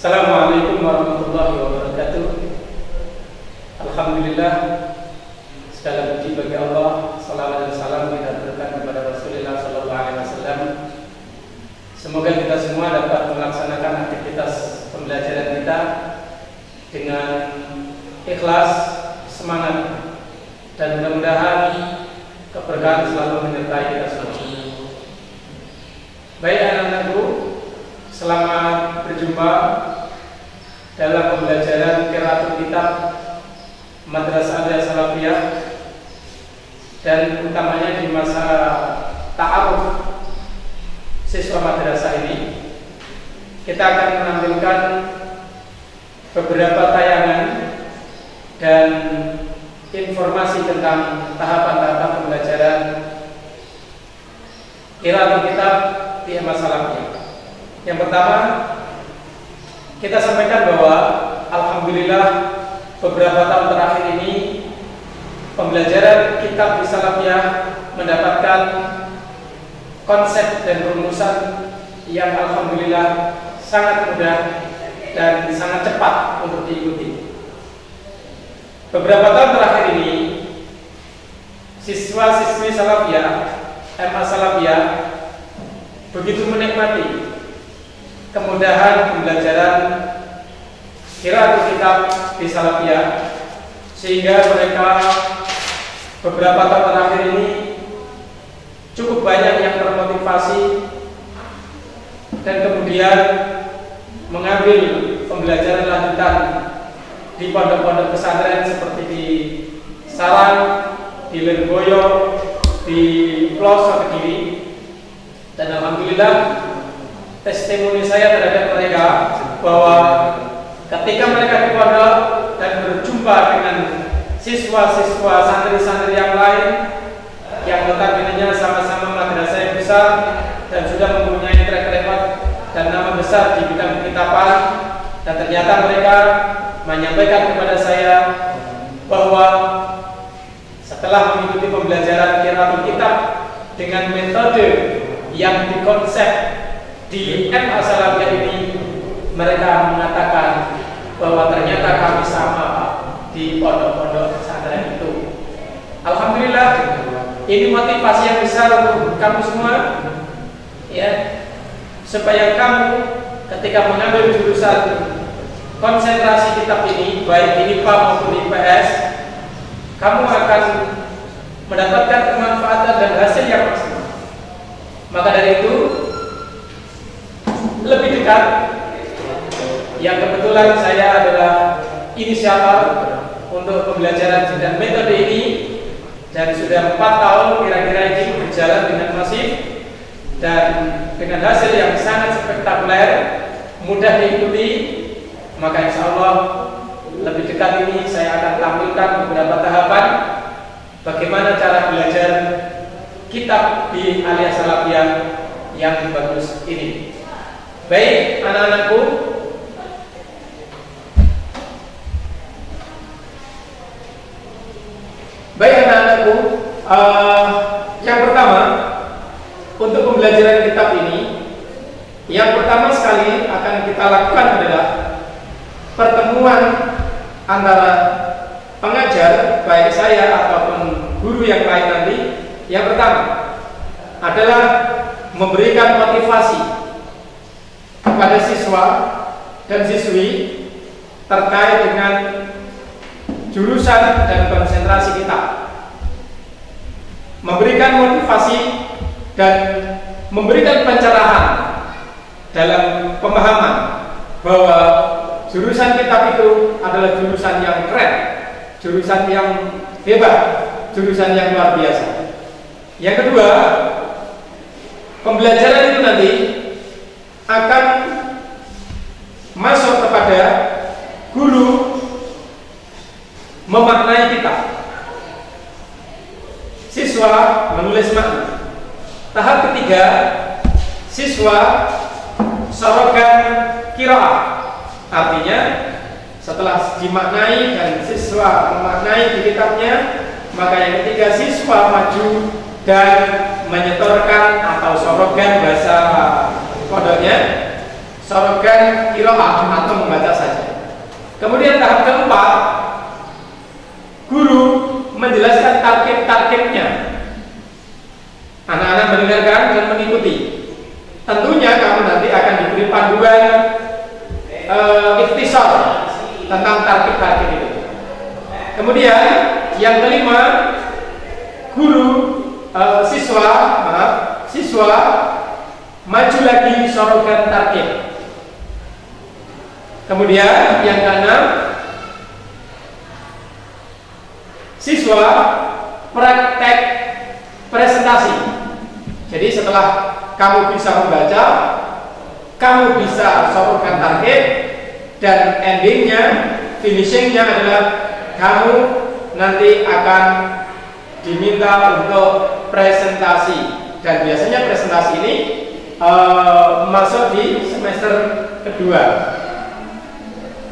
Assalamualaikum warahmatullahi wabarakatuh. Alhamdulillah, segala puji bagi Allah. Salawat dan salam kita berikan kepada Rasulullah Sallallahu Alaihi Wasallam. Semoga kita semua dapat melaksanakan aktivitas pembelajaran kita dengan ikhlas, semangat, dan mudah-mudahan keberkahan selalu menyertai kita semua. Baik anak-anakku, selamat berjumpa dalam pembelajaran Qiraatul Kitab Madrasah Al-Salafiyah, dan utamanya di masa ta'aruf siswa madrasah ini kita akan menampilkan beberapa tayangan dan informasi tentang tahapan-tahapan pembelajaran Qiraatul Kitab di Al-Salafiyah. Yang pertama, kita sampaikan bahwa alhamdulillah beberapa tahun terakhir ini pembelajaran kitab di Salafiyah mendapatkan konsep dan rumusan yang alhamdulillah sangat mudah dan sangat cepat untuk diikuti. Beberapa tahun terakhir ini siswa-siswi Salafiyah, MA Salafiyah begitu menikmati kemudahan pembelajaran Qiraatul Kitab di Salafiyah, sehingga mereka beberapa tahun terakhir ini cukup banyak yang termotivasi dan kemudian mengambil pembelajaran lanjutan di pondok-pondok pesantren seperti di Saran, di Lirboyo, di Ploso Kediri. Dan alhamdulillah testimoni saya terhadap mereka bahwa ketika mereka di pondok dan berjumpa dengan siswa-siswa santri-santri yang lain yang notabene sama-sama madrasah yang besar dan sudah mempunyai track record dan nama besar di bidang pengkitapan, dan ternyata mereka menyampaikan kepada saya bahwa setelah mengikuti pembelajaran Qiraatul Kitab dengan metode yang dikonsep di MA Salafiyah ini, mereka mengatakan bahwa ternyata kami sama di pondok-pondok pesantren itu. Alhamdulillah, ini motivasi yang besar untuk kamu semua, ya, supaya kamu ketika mengambil jurusan konsentrasi kitab ini, baik di IPA maupun IPS, kamu akan mendapatkan kemanfaatan dan hasil yang maksimal. Maka dari itu, lebih dekat, yang kebetulan saya adalah inisiator untuk pembelajaran dan metode ini, dan sudah 4 tahun kira-kira ini berjalan dengan masif dan dengan hasil yang sangat spektakuler, mudah diikuti. Maka insya Allah lebih dekat ini saya akan tampilkan beberapa tahapan bagaimana cara belajar kitab di Al-Salafiyah yang bagus ini. Baik anak-anakku, yang pertama untuk pembelajaran kitab ini, yang pertama sekali akan kita lakukan adalah pertemuan antara pengajar, baik saya ataupun guru yang lain nanti. Yang pertama adalah memberikan motivasi kepada siswa dan siswi terkait dengan jurusan dan konsentrasi kita, memberikan motivasi dan memberikan pencerahan dalam pemahaman bahwa jurusan kitab itu adalah jurusan yang keren, jurusan yang hebat, jurusan yang luar biasa. Yang kedua, pembelajaran itu nanti akan masuk kepada guru memaknai kitab, siswa menulis makna. Tahap ketiga, siswa sorogan qiraah, artinya setelah dimaknai dan siswa memaknai di kitabnya, maka yang ketiga siswa maju dan menyetorkan atau sorogan bahasa pondoknya sorogan qiraah atau membaca saja. Kemudian tahap keempat, guru menjelaskan target-targetnya. Anak-anak mendengarkan dan mengikuti. Tentunya kamu nanti akan diberi panduan ikhtisar tentang target-target itu. Kemudian yang kelima, guru siswa maju lagi sorogan target. Kemudian yang keenam, siswa praktek presentasi. Jadi setelah kamu bisa membaca, kamu bisa sorogan target, dan endingnya, finishingnya adalah kamu nanti akan diminta untuk presentasi. Dan biasanya presentasi ini masuk di semester kedua.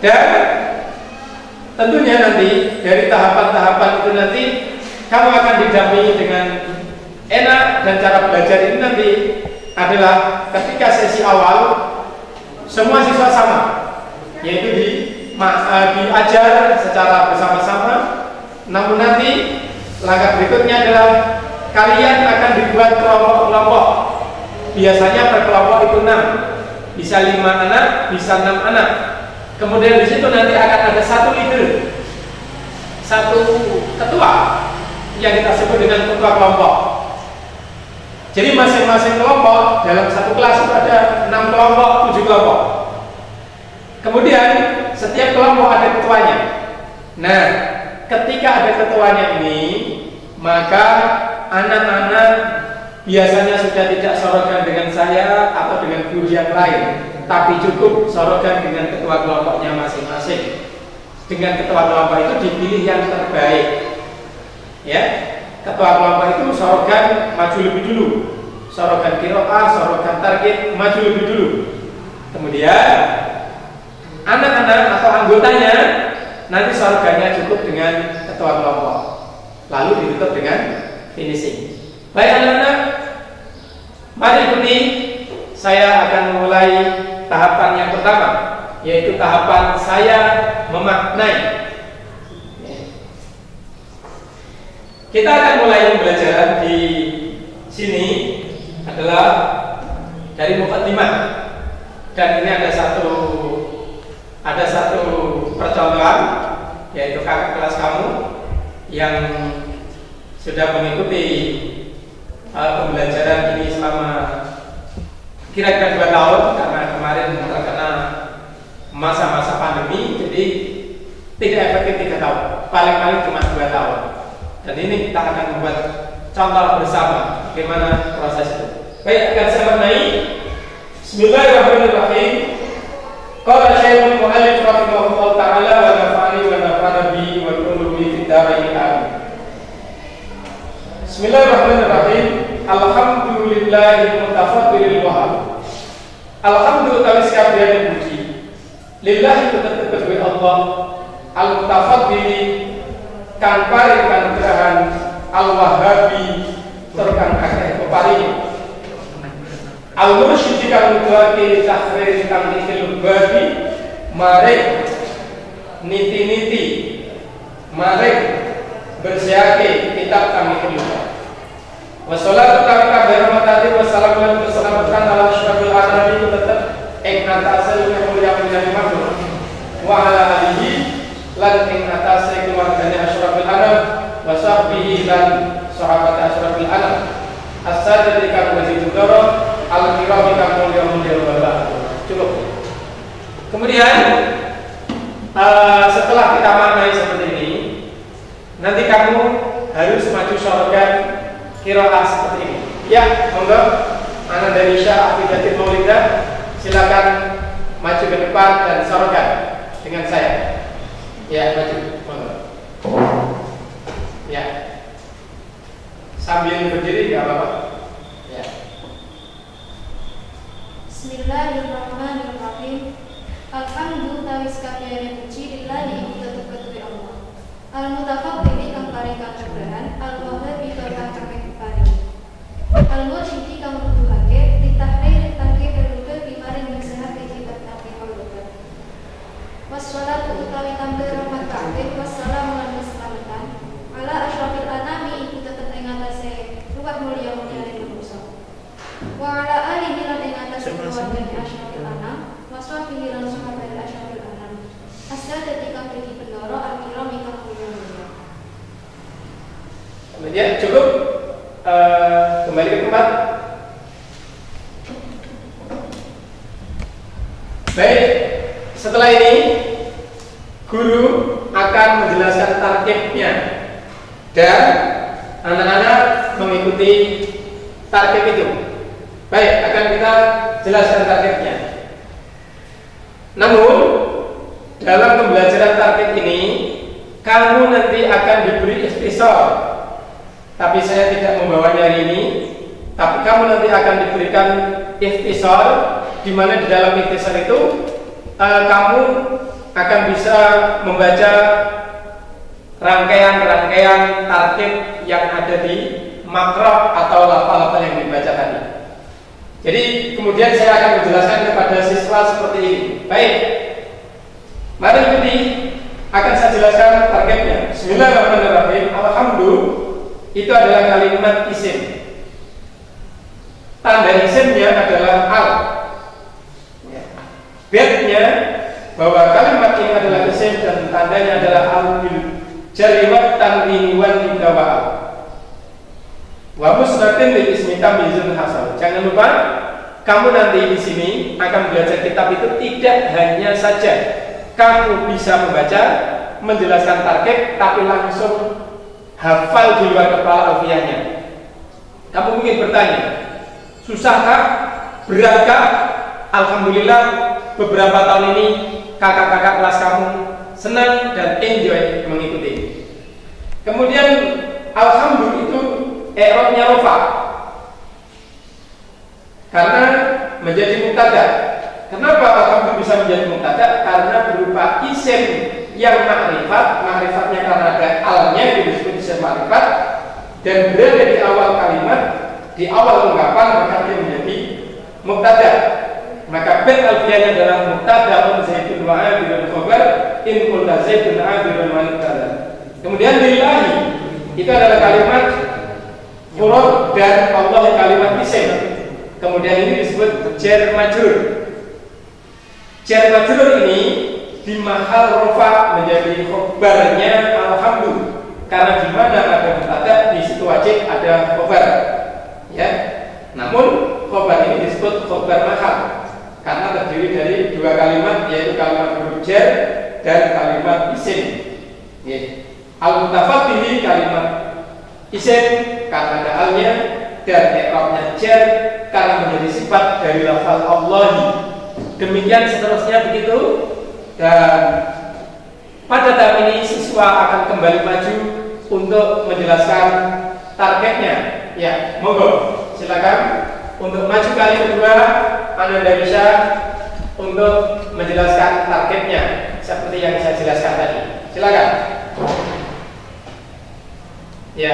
Dan tentunya nanti dari tahapan-tahapan itu nanti kamu akan didampingi dengan enak, dan cara belajar ini nanti adalah ketika sesi awal semua siswa sama, yaitu diajar secara bersama-sama. Namun nanti langkah berikutnya adalah kalian akan dibuat kelompok-kelompok. Biasanya per kelompok itu 6, bisa 5 anak, bisa 6 anak. Kemudian di situ nanti akan ada satu leader, satu ketua yang kita sebut dengan ketua kelompok. Jadi masing-masing kelompok dalam satu kelas itu ada 6 kelompok, 7 kelompok. Kemudian setiap kelompok ada ketuanya. Nah, ketika ada ketuanya ini, maka anak-anak biasanya sudah tidak sorogan dengan saya atau dengan guru yang lain, tapi cukup sorogan dengan ketua kelompoknya masing-masing. Dengan ketua kelompok itu dipilih yang terbaik. Ya, ketua kelompok itu sorogan maju lebih dulu, sorogan qiraah, sorogan target maju lebih dulu. Kemudian anak-anak atau anggotanya nanti sorogannya cukup dengan ketua kelompok, lalu ditutup dengan finishing. Baik anak-anak, mari ikuti. Saya akan memulai tahapan yang pertama, yaitu tahapan saya memaknai. Kita akan mulai pembelajaran di sini adalah dari muqaddimah, dan ini ada satu percontohan, yaitu kakak kelas kamu yang sudah mengikuti pembelajaran ini selama kira-kira 2 tahun, karena kemarin terkena masa-masa pandemi, jadi tidak efektif 3 tahun, paling-paling cuma 2 tahun. Dan ini kita akan membuat contoh bersama bagaimana proses itu. Baik, akan saya maknai. Bismillahirrahmanirrahim. Qala Syekhul Mu'allif rahimahullah ta'ala wa nafa'ani wa nafa'ana bi wa qulubi fid dharain amin. Bismillahirrahmanirrahim. Alhamdulillahi mutafaddilil wahab. Alhamdulillah sekalian puji. Lillahi tetap Allah al-mutafaddili kan paring kanugrahan al-wahabi terkang akeh peparing al-mursyid kang nuduhake tahrir kang dikil babi marek niti-niti marek bersihake kitab kami kelima. Wassalatu kabar rahmati wassalamu wassalamkan ala asyrafil anami tetap ing atase mulia-mulia makhluk wa ala alihi lan ing atase keluargane asyrafil anam wa sahbihi lan sahabat asyrafil anam as-sadati kang wajibudara al-kirami kang mulia-mulia bapak. Cukup. Kemudian setelah kita maknai seperti ini, nanti kamu harus maju sorogan qiraah seperti ini. Ya, monggo anak dari Syah Afidatul Maulida, silakan maju ke depan dan sorogan dengan saya. Ya, maju, monggo. Ya, sambil berdiri nggak apa-apa. Ya. Bismillahirrahmanirrahim. Alhamdulillah sekalian puji lillahi tetep ketuwi Allah. Al-mutafaddili kang paring kanugrahan, al-wahabi kang akeh paring. Al-mursyidi kang nuduhake ditahrir tangke perluke dimaring nasihat kitab Baik, setelah ini guru akan menjelaskan targetnya dan anak-anak mengikuti target itu. Baik, akan kita jelaskan targetnya. Namun dalam pembelajaran target ini kamu nanti akan diberi ikhtisar. Tapi saya tidak membawanya hari ini. Tapi kamu nanti akan diberikan ikhtisar, di mana di dalam ikhtisar itu kamu akan bisa membaca rangkaian-rangkaian target yang ada di makro atau lafal-lafal yang dibaca tadi. Jadi kemudian saya akan menjelaskan kepada siswa seperti ini. Baik, mari ikuti. Akan saya jelaskan targetnya. Bismillahirrahmanirrahim. Alhamdulillah itu adalah kalimat isim. Tanda isimnya adalah al. Bednya bahwa kalimat ini adalah isim dan tandanya adalah al bil jarri wa tanwin wal idawa. Wa musnatin lil ismi tamyizun hasal. Jangan lupa kamu nanti di sini akan belajar kitab itu tidak hanya saja kamu bisa membaca, menjelaskan target, tapi langsung hafal di luar kepala alfiahnya. Kamu mungkin bertanya, susahkah? Beratkah? Alhamdulillah beberapa tahun ini kakak-kakak kelas kamu senang dan enjoy mengikuti. Kemudian alhamdulillah itu i'rabnya rafa karena menjadi mubtada. Kenapa alhamdulillah bisa menjadi mubtada? Karena berupa isim yang makrifat, makrifatnya karena ada alnya itu disebut isim makrifat dan berada di awal kalimat, di awal ungkapan, maka dia menjadi mubtada. Maka bait alfiyahnya adalah mubtada zaidun wa adirun khabar in qulta zaidun adirun wa mubtada. Kemudian lillahi itu adalah kalimat murad dan Allah kalimat isim. Kemudian ini disebut jar majrur. Jar majrur ini di mahal rafa menjadi khabarnya alhamdulillah. Karena di mana ada mubtada di situ wajib ada khabar. Ya. Namun khabar ini disebut khabar mahal karena terdiri dari dua kalimat, yaitu kalimat huruf jar dan kalimat isim. Ya. Al-mutafattihi kalimat isim karena ada alnya dan i'rabnya jar karena menjadi sifat dari lafaz Allah. Demikian seterusnya begitu. Dan pada tahap ini siswa akan kembali maju untuk menjelaskan targetnya. Ya, monggo silakan untuk maju kali kedua. Anda bisa untuk menjelaskan targetnya seperti yang saya jelaskan tadi. Silakan. Ya,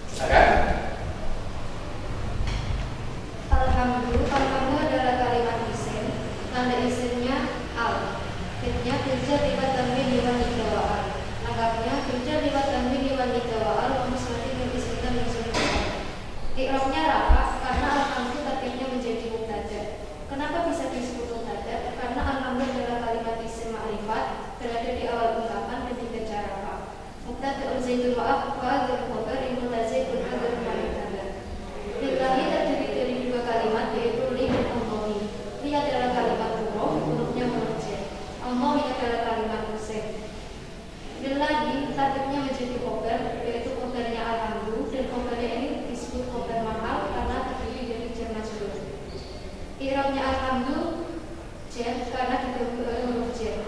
silakan. Alhamdulillah adalah kalimat isim. Tanda isimnya al. Fitnya kerja liwat tanwin liwat idawaan. Lengkapnya kerja liwat tanwin liwat idawaan. Musnadin yang isimkan yang sudah. I'rabnya rafa karena alhamdulillah targetnya menjadi mubtada. Kenapa bisa disebut mubtada? Karena alhamdulillah adalah kalimat isim ma'rifat berada di awal ungkapan dan dibaca rafa. Mubtada zaidun wa adir khabar in zaidun adir mubtada. Lillahi terdiri dari dua kalimat, yaitu li dan allahi. Li adalah kalimat huruf, hurufnya merja. Allahi adalah kalimat isim. Lillahi targetnya menjadi khabar, yaitu khabarnya alhamdulillah, dan khabarnya ini disebut khabar mahal karena terdiri dari jar majrur. I'rabnya alhamdulillah jar karena didahului oleh huruf jar.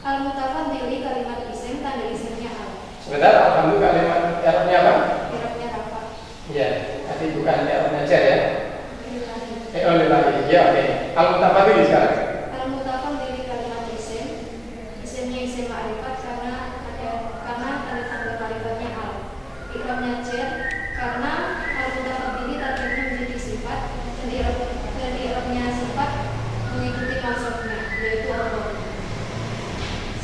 Al-mutafaddili kalimat isim, tanda isimnya al. Sebentar, alhamdulillah kalimat i'rabnya apa? I'rabnya rafa. Ya, tadi bukan i'rabnya jar ya. Lillahi. Ya, oke. Al-mutafaddili sekarang. Al-mutafaddili kalimat isim. Isimnya isim ma'rifat karena tanda ma'rifatnya al. I'rabnya jar karena al-mutafaddili targetnya menjadi sifat dan i'rabnya sifat mengikuti mausufnya, yaitu Allah.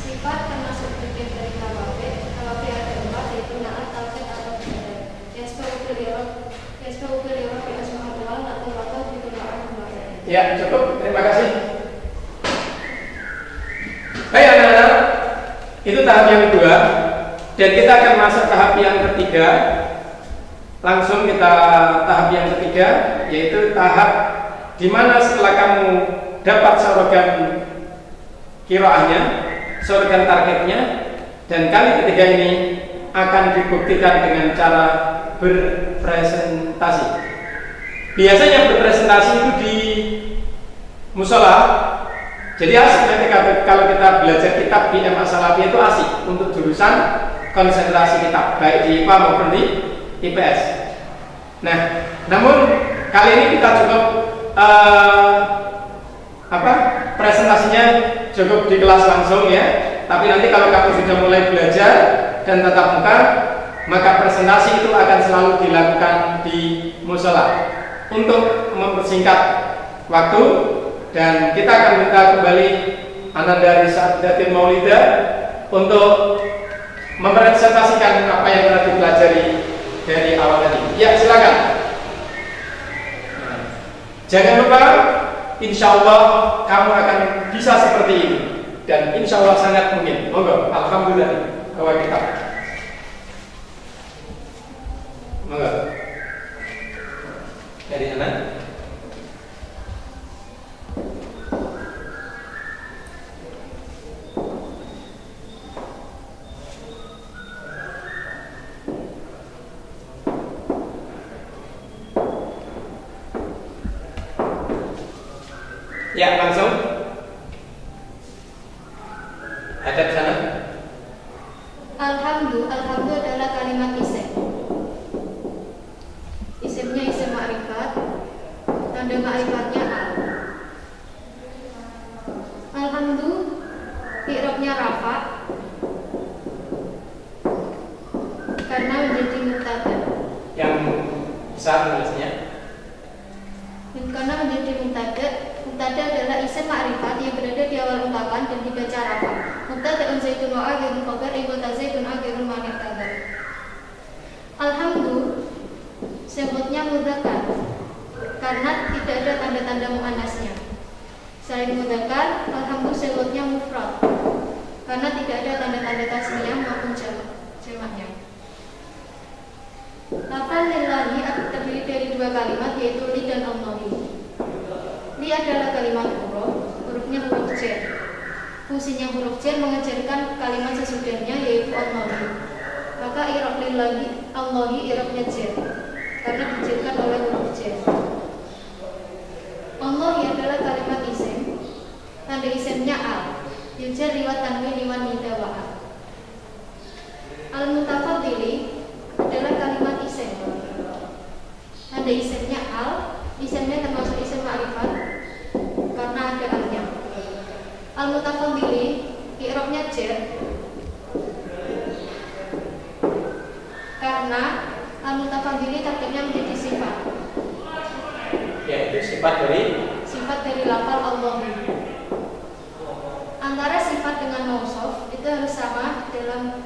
Sifat termasuk bagian dari nawabe. Nawabe ada 4, yaitu na'at, tauhid, atau bidah. Yasba'u bil i'rab bi asma'ul awal atau wakil bi tuna'an kemarin. Ya, cukup. Terima kasih. Baik anak-anak, itu tahap yang kedua. Dan kita akan masuk tahap yang ketiga. Langsung kita tahap yang ketiga, yaitu tahap di mana setelah kamu dapat sorogan qiraahnya, sorogan targetnya, dan kali ketiga ini akan dibuktikan dengan cara berpresentasi. Biasanya berpresentasi itu di musola. Jadi asik nanti kalau kita belajar kitab di MA Salafiyah itu asik untuk jurusan konsentrasi kitab, baik di IPA maupun di IPS. Nah, namun kali ini kita cukup presentasinya cukup di kelas langsung ya. Tapi nanti kalau kamu sudah mulai belajar dan tatap muka, maka presentasi itu akan selalu dilakukan di musola untuk mempersingkat waktu. Dan kita akan minta kembali Ananda Risa Datin Maulida untuk mempresentasikan apa yang telah dipelajari dari awal tadi. Ya, silakan. Jangan lupa, insya Allah kamu akan bisa seperti ini. Dan insya Allah sangat mungkin. Monggo, alhamdulillah bawa kitab. Monggo. Dari mana? Ya, langsung. Ada di sana. Alhamdu adalah kalimat isim. Isimnya isim ma'rifat. Tanda ma'rifatnya al. Alhamdu i'rabnya rafa karena menjadi mubtada. Yang besar nulisnya. Karena menjadi mubtada. Mubtada adalah isim ma'rifat yang berada di awal ungkapan dan dibaca rafa. Mubtada'un zaitun wa akhirun khabar ibta zaitun akhirun mani' tadar. Alhamdu sebutnya mudzakkar karena tidak ada tanda-tanda muannasnya. Selain mudzakkar, alhamdu sebutnya mufrad karena tidak ada tanda-tanda tasniyah maupun jamaknya. Lafal lillahi terdiri dari dua kalimat yaitu li dan allahi. Li adalah kalimat hurufnya huruf jar. Fungsinya huruf jar mengejarkan kalimat sesudahnya yaitu allahi. Maka i'rab lillahi allahi i'rabnya jar karena dijarkan oleh huruf jar. Allahi adalah kalimat isim. Tanda isimnya al. Yujar liwat tanwin liwan nida wa al. Al-mutafaddili adalah kalimat isim. Tanda isimnya al. Isimnya termasuk isim ma'rifat karena ada alnya. Al-mutafaddili i'rabnya jar karena al-mutafaddili takdirnya menjadi sifat. Yaitu sifat dari lafal Allah. Antara sifat dengan mausuf itu harus sama dalam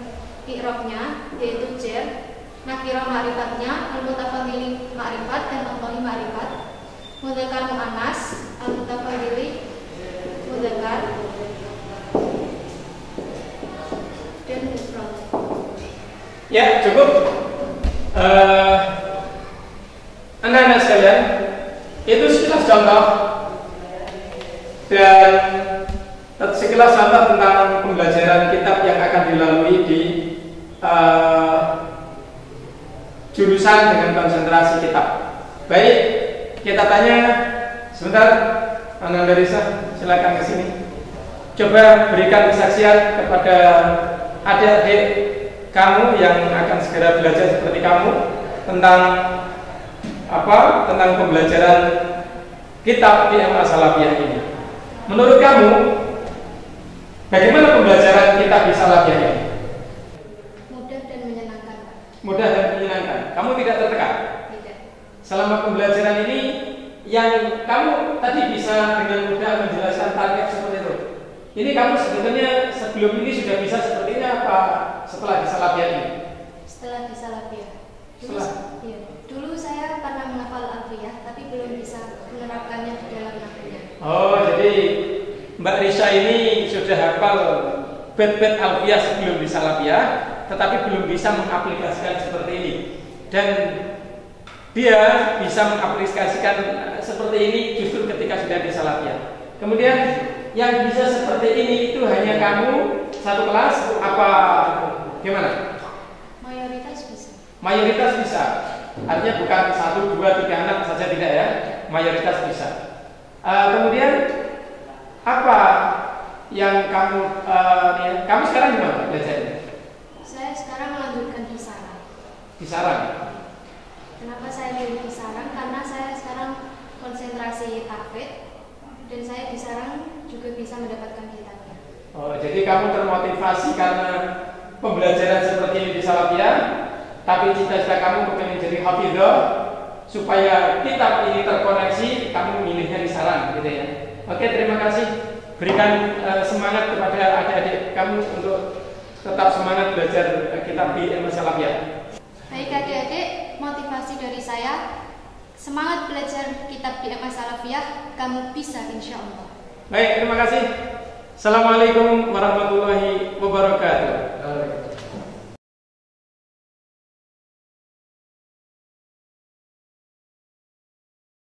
i'rabnya yaitu jar. Nakirah ma'rifatnya al-mutafaddili ma'rifat dan Allahi ma'rifat. Mudzakkar muannas al-mutafaddili mudzakkar dan mufrad. Ya, cukup. Anak-anak sekalian, itu sekilas contoh dan sekilas contoh tentang pembelajaran kitab yang akan dilalui di jurusan dengan konsentrasi kitab. Baik, kita tanya sebentar, Ananda Risa, silakan ke sini. Coba berikan kesaksian kepada adik-adik kamu yang akan segera belajar seperti kamu tentang tentang pembelajaran kitab di MA Salafiyah ini. Menurut kamu, bagaimana pembelajaran kitab di Salafiyah ini? Mudah dan menyenangkan. Mudah dan menyenangkan. Kamu tidak tertekan? Tidak. Selama pembelajaran ini, yang kamu tadi bisa dengan mudah menjelaskan target seperti itu. Ini kamu sebenarnya sebelum ini sudah bisa seperti ini apa setelah di Salafiyah ini? Setelah di Salafiyah. Iya. Dulu saya pernah menghafal alfiyah, tapi belum bisa menerapkannya di dalam nahwunya. Oh, jadi Mbak Risa ini sudah hafal bait-bait alfiyah sebelum di Salafiyah, tetapi belum bisa mengaplikasikan seperti ini. Dan dia bisa mengaplikasikan seperti ini justru ketika sudah di Salafiyah. Kemudian yang bisa seperti ini itu hanya kamu satu kelas apa gimana? Mayoritas bisa. Mayoritas bisa. Artinya bukan 1, 2, 3 anak saja, tidak ya. Mayoritas bisa. Kemudian apa yang kamu sekarang gimana belajarnya? Saya sekarang melanjutkan di sarang. Di sarang. Kenapa saya milih di sarang? Karena saya sekarang konsentrasi tahfidz dan saya di sarang juga bisa mendapatkan kitabnya. Oh, jadi kamu termotivasi karena pembelajaran seperti ini di Salafiyah, tapi cita-cita kamu ingin menjadi hafidhah supaya kitab ini terkoneksi, kamu milihnya di sarang, gitu ya. Oke, terima kasih. Berikan semangat kepada adik-adik kamu untuk tetap semangat belajar kitab di ilmu Salafiyah. Baik adik-adik, motivasi dari saya, semangat belajar kitab di ilmu Salafiyah, kamu bisa insya Allah. Baik, terima kasih. Assalamualaikum warahmatullahi wabarakatuh.